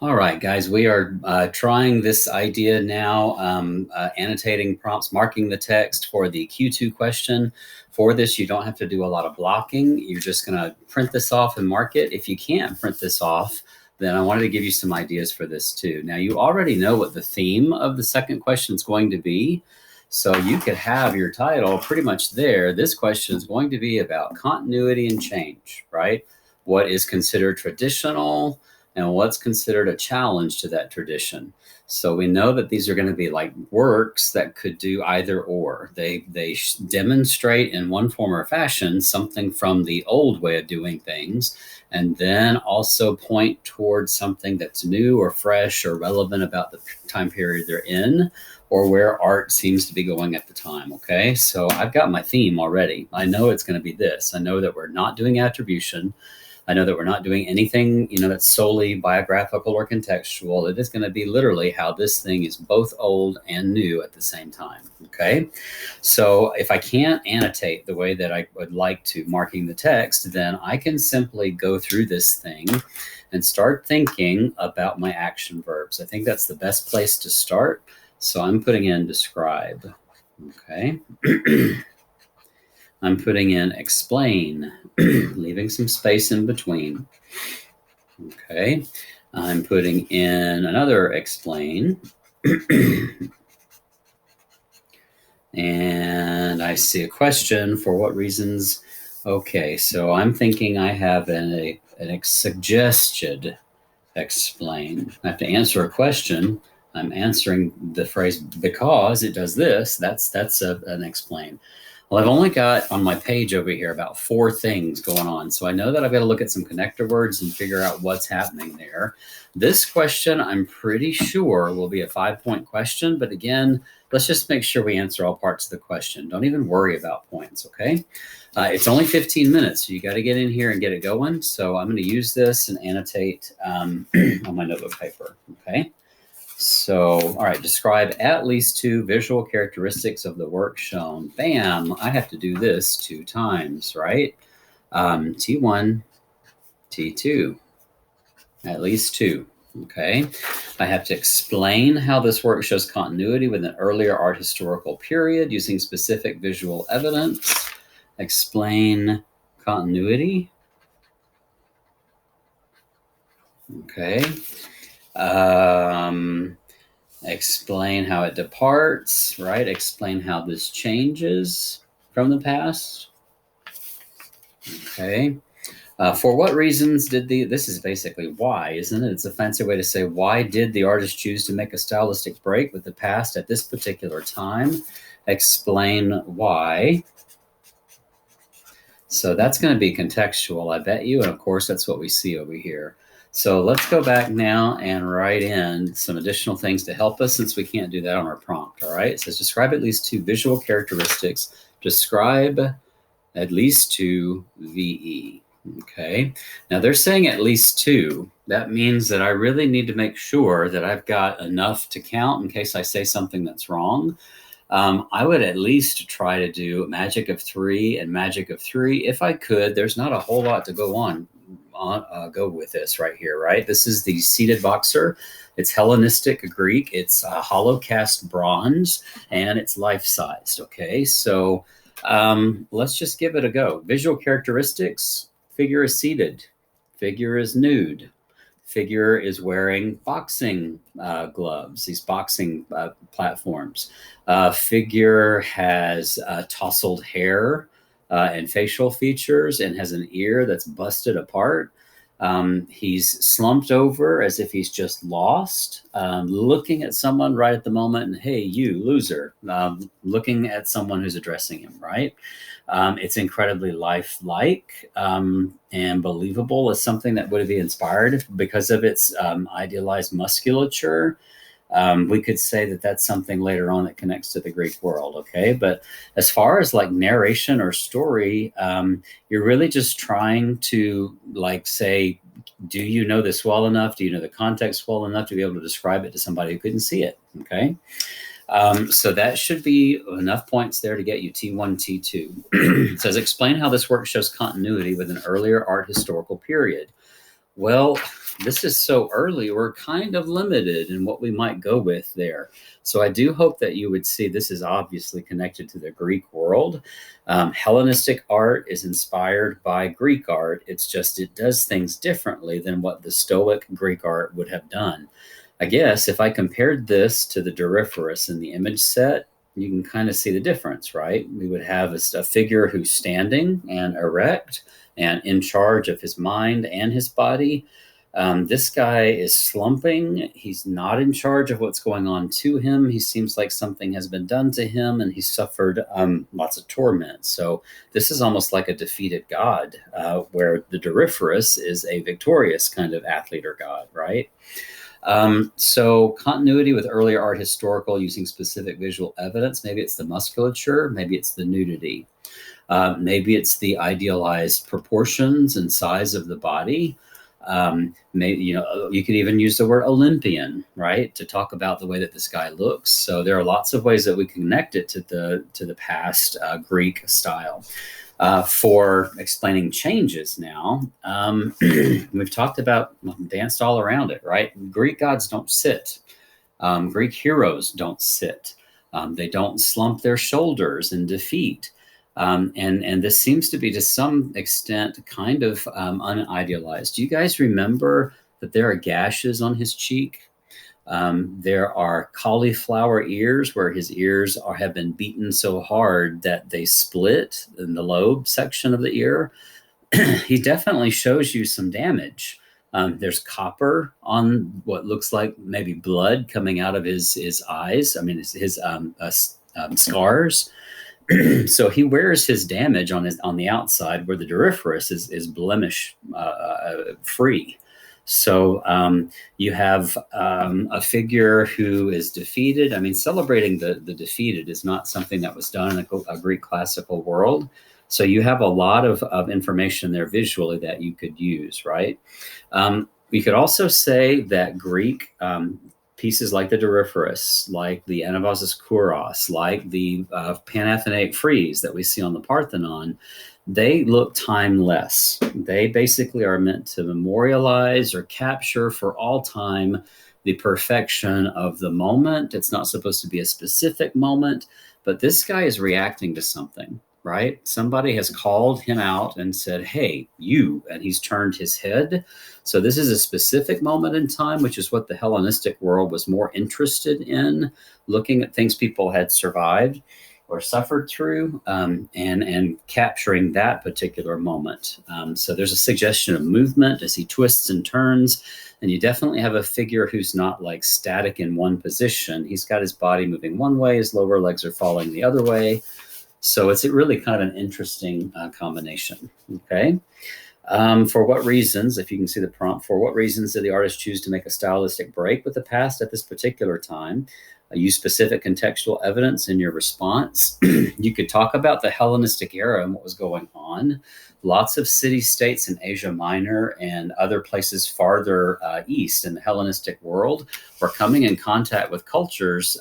All right, guys, we are trying this idea now, annotating prompts, marking the text for the Q2 question. For this, you don't have to do a lot of blocking. You're just going to print this off and mark it. If you can't print this off, then I wanted to give you some ideas for this too. Now, you already know what the theme of the second question is going to be. So you could have your title pretty much there. This question is going to be about continuity and change, right? What is considered traditional and what's considered a challenge to that tradition. So we know that these are going to be like works that could do either or. They demonstrate in one form or fashion something from the old way of doing things, and then also point towards something that's new or fresh or relevant about the time period they're in, or where art seems to be going at the time. Okay, so I've got my theme already. I know it's going to be this. I know that we're not doing attribution. I know that we're not doing anything, that's solely biographical or contextual. It is going to be literally how this thing is both old and new at the same time. Okay. So if I can't annotate the way that I would like to, marking the text, then I can simply go through this thing and start thinking about my action verbs. I think that's the best place to start. So I'm putting in describe. Okay. I'm putting in explain, leaving some space in between. Okay, I'm putting in another explain. And I see a question, for what reasons? Okay, so I'm thinking I have an suggested explain. I have to answer a question. I'm answering the phrase because it does this. That's an explain. Well, I've only got on my page over here about 4 things going on. So I know that I've got to look at some connector words and figure out what's happening there. This question, I'm pretty sure, will be a 5-point question. But again, let's just make sure we answer all parts of the question. Don't even worry about points, okay? It's only 15 minutes, so you got to get in here and get it going. So I'm going to use this and annotate on my notebook paper, okay? So, all right, describe at least 2 visual characteristics of the work shown. Bam, I have to do this 2 times, right? T1, T2, at least 2, okay? I have to explain how this work shows continuity with an earlier art historical period using specific visual evidence. Explain continuity. Okay. Explain how it departs, right? Explain how this changes from the past. Okay. For what reasons did this is basically why, isn't it? It's a fancy way to say, why did the artist choose to make a stylistic break with the past at this particular time? Explain why. So that's going to be contextual, I bet you. And of course, that's what we see over here. So let's go back now and write in some additional things to help us, since we can't do that on our prompt. All right. It says describe at least 2 visual characteristics. Describe at least 2 VE. Okay. Now they're saying at least 2. That means that I really need to make sure that I've got enough to count in case I say something that's wrong. I would at least try to do magic of 3 and magic of 3 if I could. There's not a whole lot to go with this right here, right? This is the seated boxer. It's Hellenistic Greek. It's hollow cast bronze, and it's life-sized. Okay, so let's just give it a go. Visual characteristics: figure is seated, figure is nude, figure is wearing boxing gloves, these boxing platforms. Figure has tousled hair and facial features, and has an ear that's busted apart. He's slumped over as if he's just lost, looking at someone right at the moment, and hey, you loser, looking at someone who's addressing him, right? It's incredibly lifelike and believable as something that would be inspired because of its idealized musculature. We could say that that's something later on that connects to the Greek world, okay? But as far as like narration or story, you're really just trying to like say, do you know this well enough? Do you know the context well enough to be able to describe it to somebody who couldn't see it, okay? So that should be enough points there to get you T1, T2. It says, explain how this work shows continuity with an earlier art historical period. Well, this is so early, we're kind of limited in what we might go with there. So I do hope that you would see this is obviously connected to the Greek world. Hellenistic art is inspired by Greek art. It's just it does things differently than what the Stoic Greek art would have done. I guess if I compared this to the Doryphorus in the image set, you can kind of see the difference, right? We would have a figure who's standing and erect and in charge of his mind and his body. This guy is slumping. He's not in charge of what's going on to him. He seems like something has been done to him and he suffered lots of torment. So this is almost like a defeated god, where the Doryphorus is a victorious kind of athlete or god, right? So continuity with earlier art historical using specific visual evidence. Maybe it's the musculature, maybe it's the nudity. Maybe it's the idealized proportions and size of the body. Maybe, you could even use the word Olympian, right, to talk about the way that this guy looks. So there are lots of ways that we connect it to the past Greek style. For explaining changes now, we've talked about, danced all around it, right? Greek gods don't sit. Greek heroes don't sit. They don't slump their shoulders in defeat. And this seems to be to some extent kind of unidealized. Do you guys remember that there are gashes on his cheek? There are cauliflower ears where his ears have been beaten so hard that they split in the lobe section of the ear. He definitely shows you some damage. There's copper on what looks like maybe blood coming out of his eyes. I mean, his scars. So he wears his damage on the outside, where the Doryphorus is blemish free. So you have a figure who is defeated. I mean, celebrating the defeated is not something that was done in a Greek classical world. So you have a lot of information there visually that you could use, right? We could also say that Greek pieces like the Doryphorus, like the Anavasis Kouros, like the Panathenaic frieze that we see on the Parthenon, they look timeless. They basically are meant to memorialize or capture for all time the perfection of the moment. It's not supposed to be a specific moment, but this guy is reacting to something, right? Somebody has called him out and said, hey, you, and he's turned his head. So this is a specific moment in time, which is what the Hellenistic world was more interested in, looking at things people had survived or suffered through, and capturing that particular moment. So there's a suggestion of movement as he twists and turns, and you definitely have a figure who's not like static in one position. He's got his body moving one way, his lower legs are falling the other way. So it's really kind of an interesting combination, okay? For what reasons, if you can see the prompt, for what reasons did the artist choose to make a stylistic break with the past at this particular time? Use specific contextual evidence in your response. You could talk about the Hellenistic era and what was going on. Lots of city-states in Asia Minor and other places farther east in the Hellenistic world were coming in contact with cultures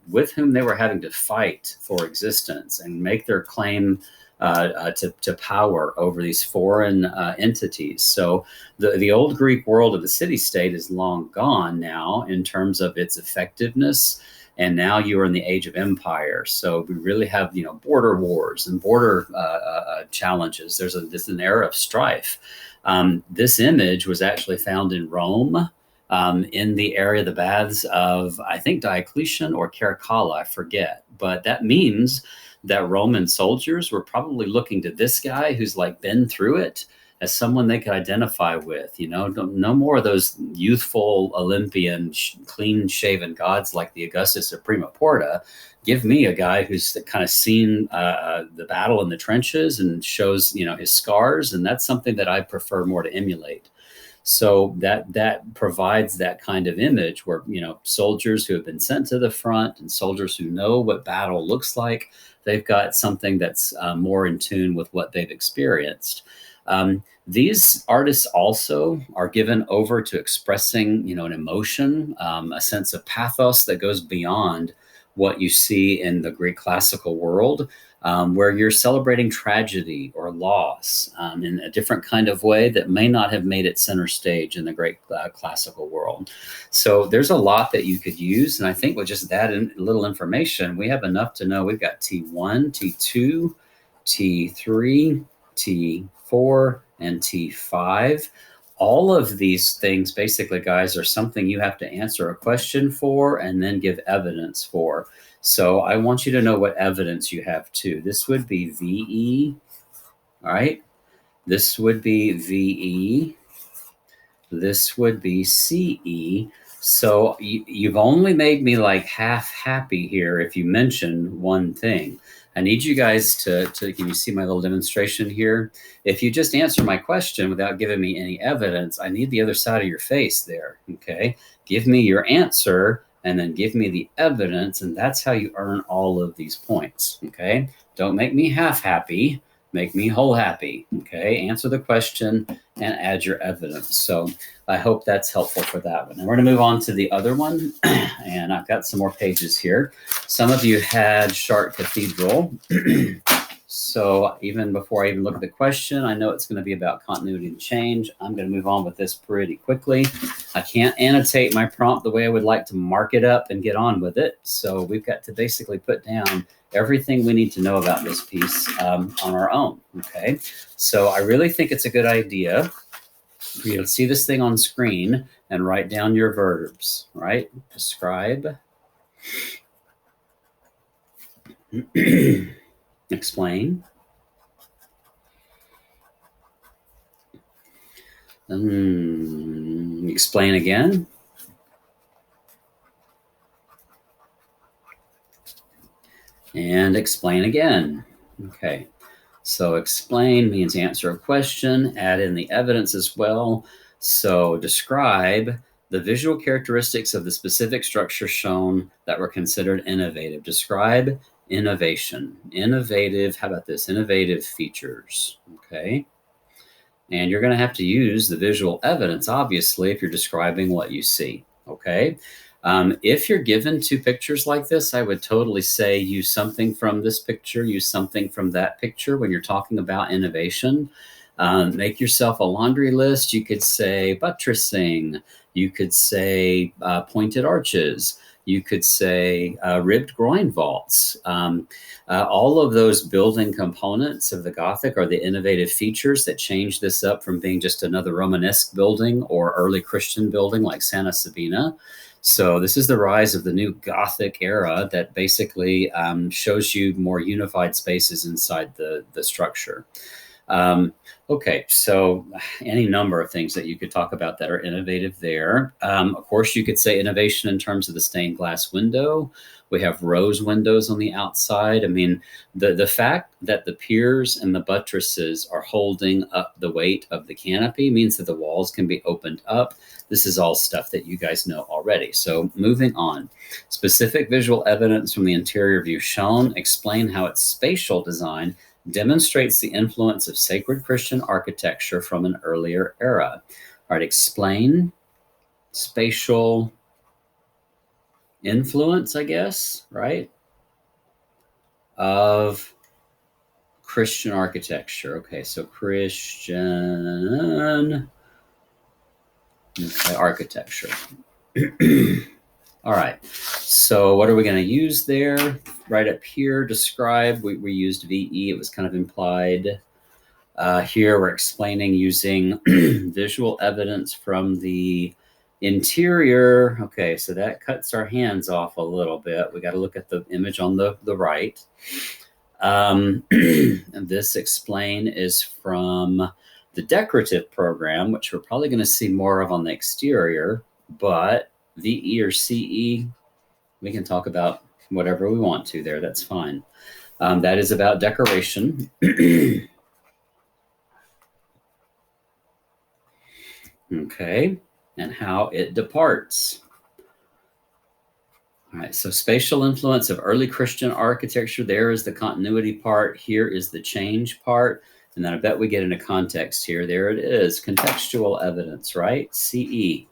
with whom they were having to fight for existence and make their claim to power over these foreign entities. So the old Greek world of the city-state is long gone now in terms of its effectiveness. And now you are in the age of empire. So we really have, border wars and border challenges. There's an era of strife. This image was actually found in Rome, in the area, the baths of, I think, Diocletian or Caracalla, I forget. But that means that Roman soldiers were probably looking to this guy who's like been through it as someone they could identify with. No more of those youthful Olympian, clean-shaven gods like the Augustus of Prima Porta. Give me a guy who's kind of seen the battle in the trenches and shows, his scars, and that's something that I prefer more to emulate. So that provides that kind of image where, soldiers who have been sent to the front and soldiers who know what battle looks like, they've got something that's more in tune with what they've experienced. These artists also are given over to expressing, an emotion, a sense of pathos that goes beyond what you see in the Greek classical world, where you're celebrating tragedy or loss in a different kind of way that may not have made it center stage in the Greek classical world. So there's a lot that you could use. And I think with just that little information, we have enough to know we've got T1, T2, T3, T4, and T5. All of these things, basically, guys, are something you have to answer a question for and then give evidence for. So I want you to know what evidence you have too. This would be VE, all right? This would be VE. This would be CE. So you've only made me like half happy here if you mention one thing. I need you guys to can you see my little demonstration here? If you just answer my question without giving me any evidence, I need the other side of your face there, okay? Give me your answer and then give me the evidence, and that's how you earn all of these points, okay? Don't make me half happy, make me whole happy, okay? Answer the question and add your evidence. So I hope that's helpful for that one. And we're going to move on to the other one, and I've got some more pages here. Some of you had Chartres Cathedral. So even before I even look at the question, I know it's going to be about continuity and change. I'm going to move on with this pretty quickly. I can't annotate my prompt the way I would like to mark it up and get on with it. So we've got to basically put down everything we need to know about this piece on our own, okay? So I really think it's a good idea for you to see this thing on screen and write down your verbs, right? Describe, explain, explain again, and explain again. Okay, so explain means answer a question, add in the evidence as well. So describe the visual characteristics of the specific structure shown that were considered innovative. Describe innovation. Innovative, how about this? Innovative features, okay? And you're going to have to use the visual evidence, obviously, if you're describing what you see, okay? If you're given two pictures like this, I would totally say use something from this picture, use something from that picture when you're talking about innovation. Make yourself a laundry list. You could say buttressing. You could say pointed arches. You could say ribbed groin vaults. All of those building components of the Gothic are the innovative features that change this up from being just another Romanesque building or early Christian building like Santa Sabina. So this is the rise of the new Gothic era that basically shows you more unified spaces inside the structure. Okay, so any number of things that you could talk about that are innovative there. Of course, you could say innovation in terms of the stained glass window. We have rose windows on the outside. I mean, the fact that the piers and the buttresses are holding up the weight of the canopy means that the walls can be opened up. This is all stuff that you guys know already. So moving on. Specific visual evidence from the interior view shown. Explain how its spatial design demonstrates the influence of sacred Christian architecture from an earlier era. All right, explain spatial influence, I guess, right, of Christian architecture. Okay, so Christian architecture. All right, so what are we going to use there? Right up here, describe, we used VE, it was kind of implied. Here we're explaining using visual evidence from the interior. Okay, so that cuts our hands off a little bit. We got to look at the image on the right. And this explain is from the decorative program, which we're probably going to see more of on the exterior, but VE or CE, we can talk about whatever we want to there. That's fine. That is about decoration. Okay, and how it departs. All right, so spatial influence of early Christian architecture. There is the continuity part. Here is the change part. And then I bet we get into context here. There it is, contextual evidence, right? CE.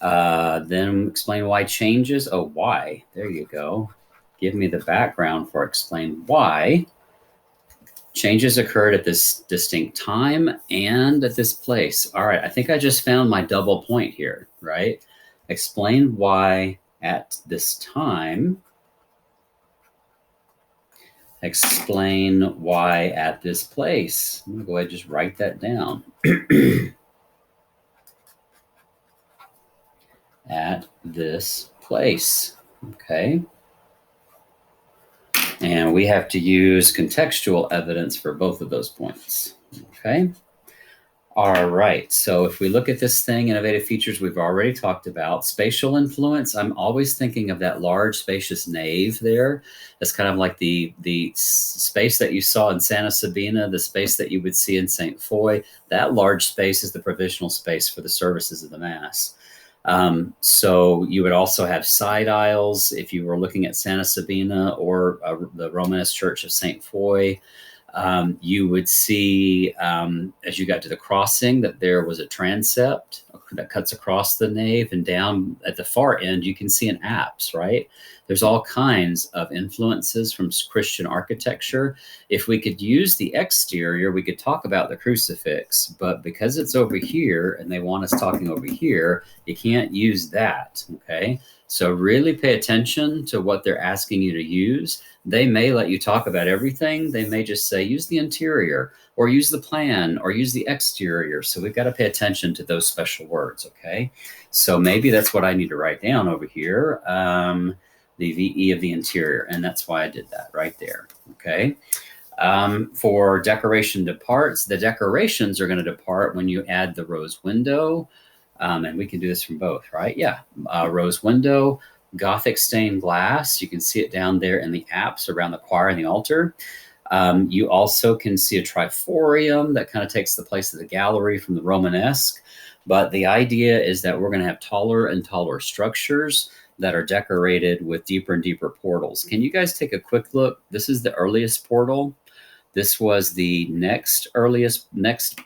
Then explain why changes. Oh, why? There you go. Give me the background for explain why changes occurred at this distinct time and at this place. All right, I think I just found my double point here, right? Explain why at this time. Explain why at this place. I'm going to go ahead and just write that down. At this place. Okay. And we have to use contextual evidence for both of those points. Okay. All right. So if we look at this thing, innovative features we've already talked about. Spatial influence, I'm always thinking of that large spacious nave there. That's kind of like the space that you saw in Santa Sabina, the space that you would see in St. Foy. That large space is the provisional space for the services of the Mass. So you would also have side aisles if you were looking at Santa Sabina or the Romanesque Church of St. Foy. You would see, as you got to the crossing, that there was a transept that cuts across the nave, and down at the far end, you can see an apse, right? There's all kinds of influences from Christian architecture. If we could use the exterior, we could talk about the crucifix, but because it's over here and they want us talking over here, you can't use that, okay? So really pay attention to what they're asking you to use. They may let you talk about everything. They may just say, use the interior or use the plan or use the exterior. So we've got to pay attention to those special words, okay? So maybe that's what I need to write down over here, the VE of the interior. And that's why I did that right there, okay? For decoration departs, the decorations are going to depart when you add the rose window. And we can do this from both, right? Yeah, rose window, Gothic stained glass. You can see it down there in the apse around the choir and the altar. You also can see a triforium that kind of takes the place of the gallery from the Romanesque. But the idea is that we're going to have taller and taller structures that are decorated with deeper and deeper portals. Can you guys take a quick look? This is the earliest portal. This was the next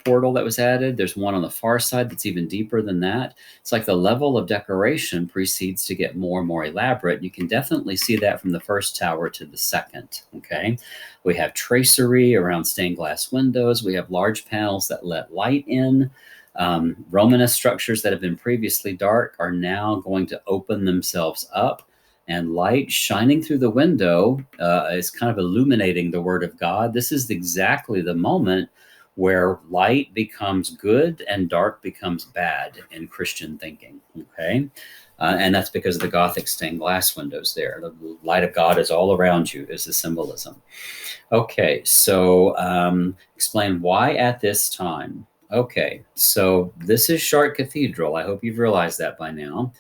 portal that was added. There's one on the far side that's even deeper than that. It's like the level of decoration proceeds to get more and more elaborate. You can definitely see that from the first tower to the second, okay? We have tracery around stained glass windows. We have large panels that let light in. Romanesque structures that have been previously dark are now going to open themselves up, and light shining through the window is kind of illuminating the Word of God. This is exactly the moment where light becomes good and dark becomes bad in Christian thinking, okay? And that's because of the Gothic stained glass windows there. The light of God is all around you, is the symbolism. Okay, so explain why at this time. Okay, so this is Chartres Cathedral. I hope you've realized that by now.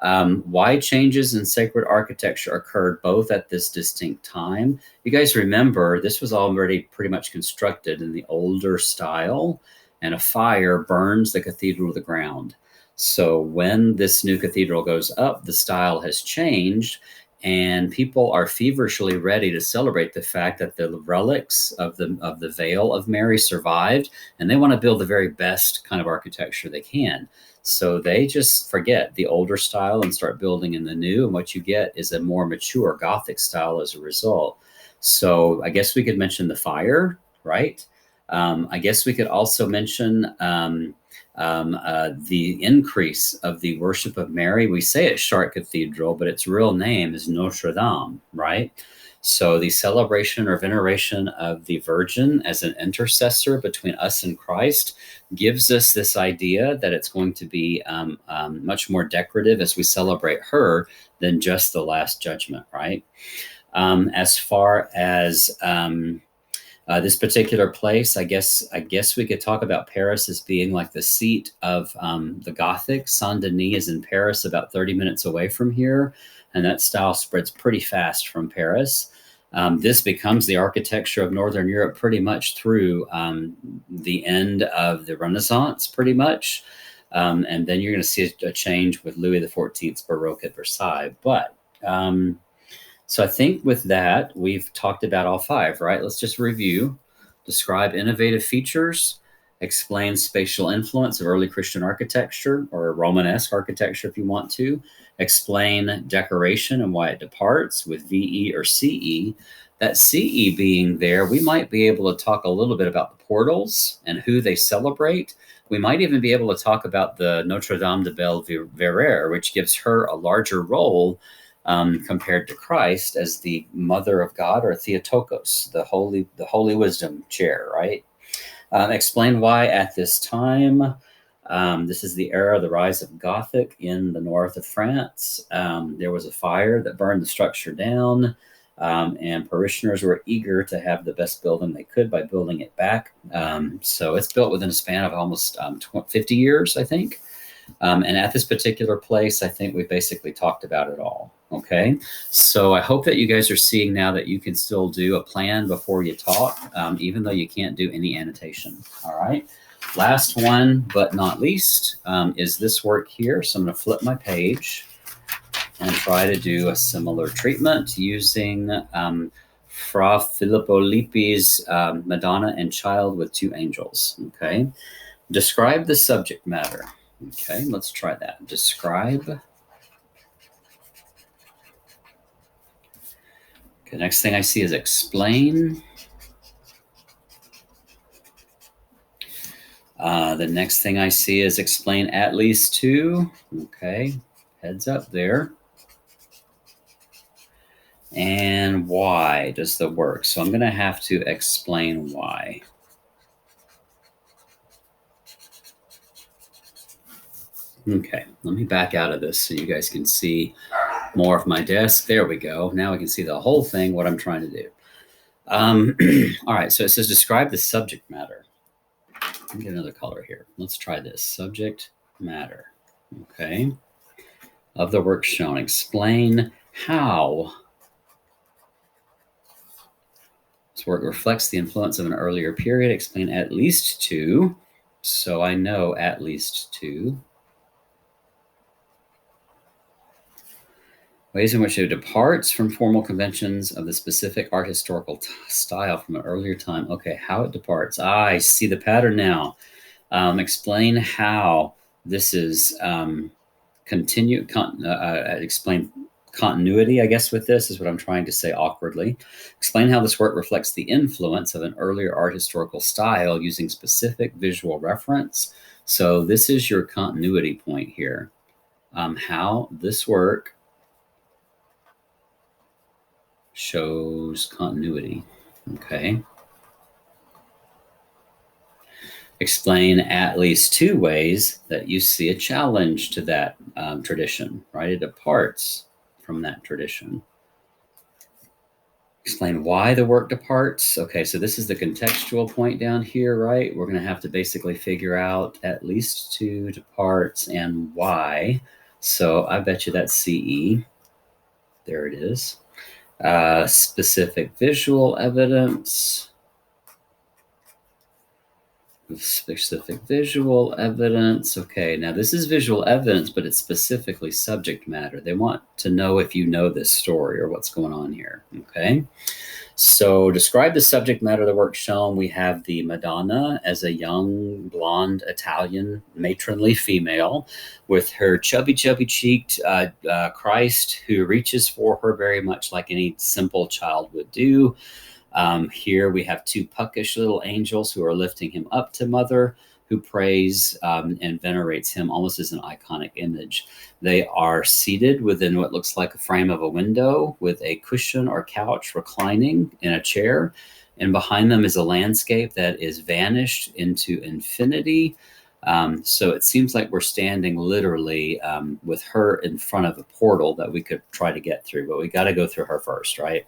Why changes in sacred architecture occurred both at this distinct time. You guys remember this was already pretty much constructed in the older style, and a fire burns the cathedral to the ground. So when this new cathedral goes up, the style has changed, and people are feverishly ready to celebrate the fact that the relics of the veil of Mary survived, and they want to build the very best kind of architecture they can. So they just forget the older style and start building in the new. And what you get is a more mature Gothic style as a result. So I guess we could mention the fire, right? I guess we could also mention the increase of the worship of Mary. We say it's Chartres Cathedral, but its real name is Notre Dame, right? So the celebration or veneration of the Virgin as an intercessor between us and Christ gives us this idea that it's going to be much more decorative as we celebrate her than just the Last Judgment, right? As far as this particular place, I guess we could talk about Paris as being like the seat of the Gothic. Saint Denis is in Paris, about 30 minutes away from here, and that style spreads pretty fast from Paris. This becomes the architecture of Northern Europe pretty much through the end of the Renaissance, pretty much. And then you're going to see a change with Louis XIV's Baroque at Versailles. But so I think with that, we've talked about all five, right? Let's just review. Describe innovative features. Explain spatial influence of early Christian architecture, or Romanesque architecture if you want to. Explain decoration and why it departs with VE or CE. That CE being there, we might be able to talk a little bit about the portals and who they celebrate. We might even be able to talk about the Notre Dame de Belvedere, which gives her a larger role compared to Christ as the Mother of God, or Theotokos, the holy wisdom chair, right? Explain why at this time. This is the era of the rise of Gothic in the north of France. There was a fire that burned the structure down, and parishioners were eager to have the best building they could by building it back. So it's built within a span of almost 50 years, I think. And at this particular place, I think we basically talked about it all. Okay. So I hope that you guys are seeing now that you can still do a plan before you talk, even though you can't do any annotation. All right. Last one, but not least, is this work here. So I'm going to flip my page and try to do a similar treatment using Fra Filippo Lippi's Madonna and Child with Two Angels. Okay. Describe the subject matter. Okay, let's try that. Describe. Okay, next thing I see is explain. The next thing I see is explain at least two. Okay, heads up there. And why does the work? So I'm going to have to explain why. Okay, let me back out of this so you guys can see more of my desk. There we go. Now we can see the whole thing, what I'm trying to do. All right, so it says describe the subject matter. Let me get another color here. Let's try this. Subject matter. Okay. Of the work shown. Explain how this work reflects the influence of an earlier period. Explain at least two. So I know at least two. Ways in which it departs from formal conventions of the specific art historical style from an earlier time. Okay, how it departs. I see the pattern now. Explain how this is explain continuity, I guess, with this is what I'm trying to say awkwardly. Explain how this work reflects the influence of an earlier art historical style using specific visual reference. So this is your continuity point here. How this work shows continuity. Okay. Explain at least two ways that you see a challenge to that tradition, right? It departs from that tradition. Explain why the work departs. Okay, so this is the contextual point down here, right? We're going to have to basically figure out at least two departs and why. So I bet you that's CE. There it is. Specific visual evidence. Specific visual evidence. Okay, now this is visual evidence, but it's specifically subject matter. They want to know if you know this story or what's going on here. Okay, so describe the subject matter of the work shown. We have the Madonna as a young, blonde, Italian, matronly female with her chubby cheeked Christ who reaches for her very much like any simple child would do. Here we have two puckish little angels who are lifting him up to Mother, who prays and venerates him almost as an iconic image. They are seated within what looks like a frame of a window with a cushion or couch reclining in a chair. And behind them is a landscape that is vanished into infinity. So it seems like we're standing literally with her in front of a portal that we could try to get through, but we got to go through her first, right?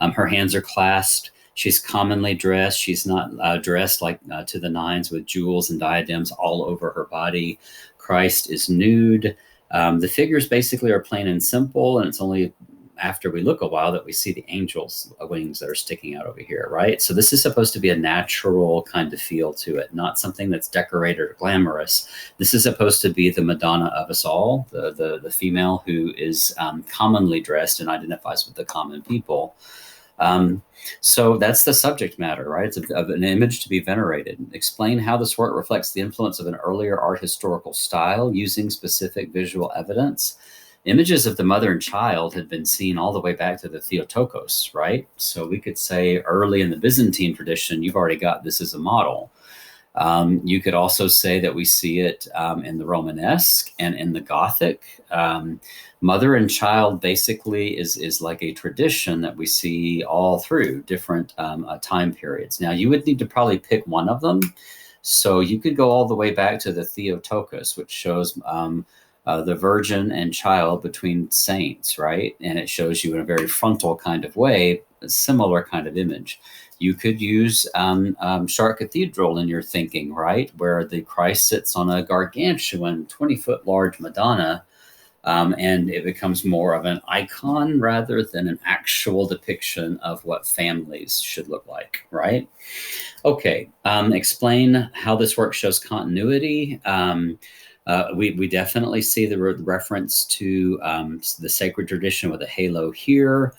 Her hands are clasped. She's commonly dressed. She's not dressed like to the nines with jewels and diadems all over her body. Christ is nude. The figures basically are plain and simple, and it's only after we look a while that we see the angels' wings that are sticking out over here, right? So this is supposed to be a natural kind of feel to it, not something that's decorated or glamorous. This is supposed to be the Madonna of us all, the female who is commonly dressed and identifies with the common people. So that's the subject matter, right? It's of an image to be venerated. Explain how this work reflects the influence of an earlier art historical style using specific visual evidence. Images of the mother and child had been seen all the way back to the Theotokos, right? So we could say early in the Byzantine tradition, you've already got this as a model. You could also say that we see it in the Romanesque and in the Gothic. Mother and child basically is like a tradition that we see all through different time periods. Now, you would need to probably pick one of them. So you could go all the way back to the Theotokos, which shows the Virgin and child between saints, right? And it shows you in a very frontal kind of way, a similar kind of image. You could use Chartres Cathedral in your thinking, right? Where the Christ sits on a gargantuan 20-foot large Madonna, and it becomes more of an icon rather than an actual depiction of what families should look like, right? Okay, explain how this work shows continuity. We definitely see the reference to the sacred tradition with a halo here.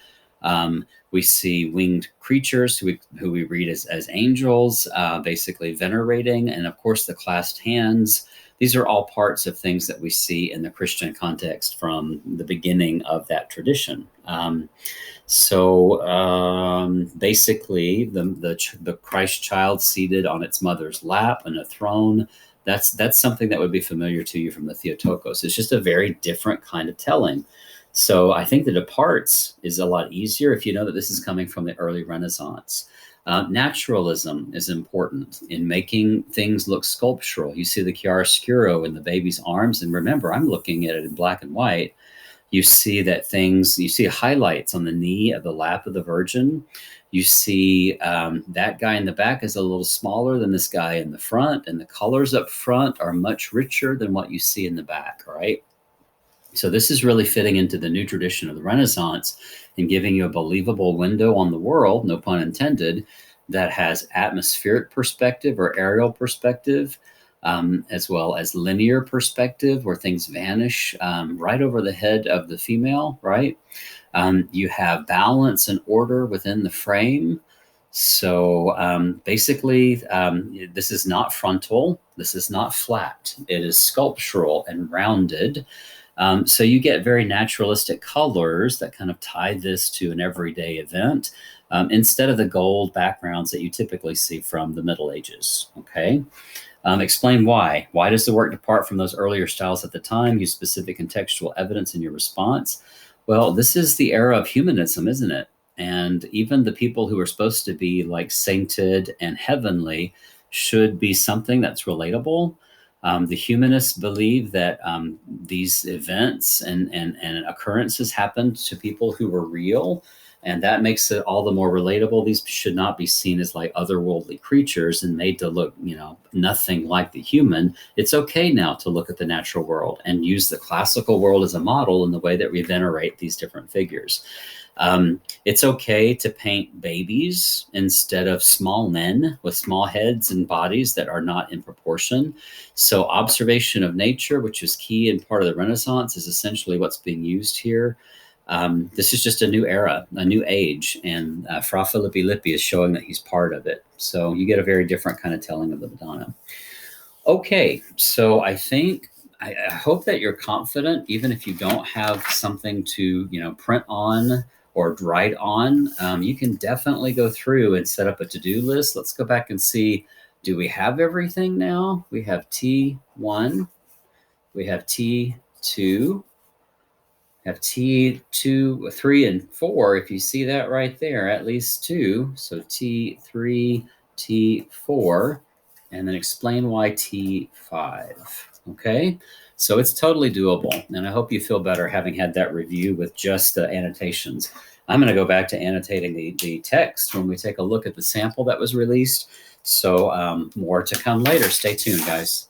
We see winged creatures who we read as angels, basically venerating, and of course the clasped hands. These are all parts of things that we see in the Christian context from the beginning of that tradition. Basically, the Christ child seated on its mother's lap in a throne. That's something that would be familiar to you from the Theotokos. It's just a very different kind of telling. So I think the departs is a lot easier if you know that this is coming from the early Renaissance. Naturalism is important in making things look sculptural. You see the chiaroscuro in the baby's arms, and remember, I'm looking at it in black and white. You see you see highlights on the knee of the lap of the Virgin. You see that guy in the back is a little smaller than this guy in the front, and the colors up front are much richer than what you see in the back, right? So this is really fitting into the new tradition of the Renaissance and giving you a believable window on the world, no pun intended, that has atmospheric perspective or aerial perspective, as well as linear perspective where things vanish right over the head of the female, right? You have balance and order within the frame. So basically, this is not frontal. This is not flat. It is sculptural and rounded. So you get very naturalistic colors that kind of tie this to an everyday event instead of the gold backgrounds that you typically see from the Middle Ages. Okay. Explain why. Why does the work depart from those earlier styles at the time? Use specific contextual evidence in your response. Well, this is the era of humanism, isn't it? And even the people who are supposed to be like sainted and heavenly should be something that's relatable. The humanists believe that these events and occurrences happened to people who were real, and that makes it all the more relatable. These should not be seen as like otherworldly creatures and made to look, nothing like the human. It's okay now to look at the natural world and use the classical world as a model in the way that we venerate these different figures. It's okay to paint babies instead of small men with small heads and bodies that are not in proportion. So observation of nature, which is key and part of the Renaissance, is essentially what's being used here. This is just a new era, a new age, and Fra Filippi Lippi is showing that he's part of it. So you get a very different kind of telling of the Madonna. Okay, so I hope that you're confident, even if you don't have something to print on or write on. You can definitely go through and set up a to-do list. Let's go back and see, do we have everything now? We have T1, we have T2, have T2, 3, and 4. If you see that right there, at least 2. So T3, T4, and then explain why T5. Okay, so it's totally doable, and I hope you feel better having had that review with just the annotations. I'm going to go back to annotating the text when we take a look at the sample that was released. So more to come later. Stay tuned, guys.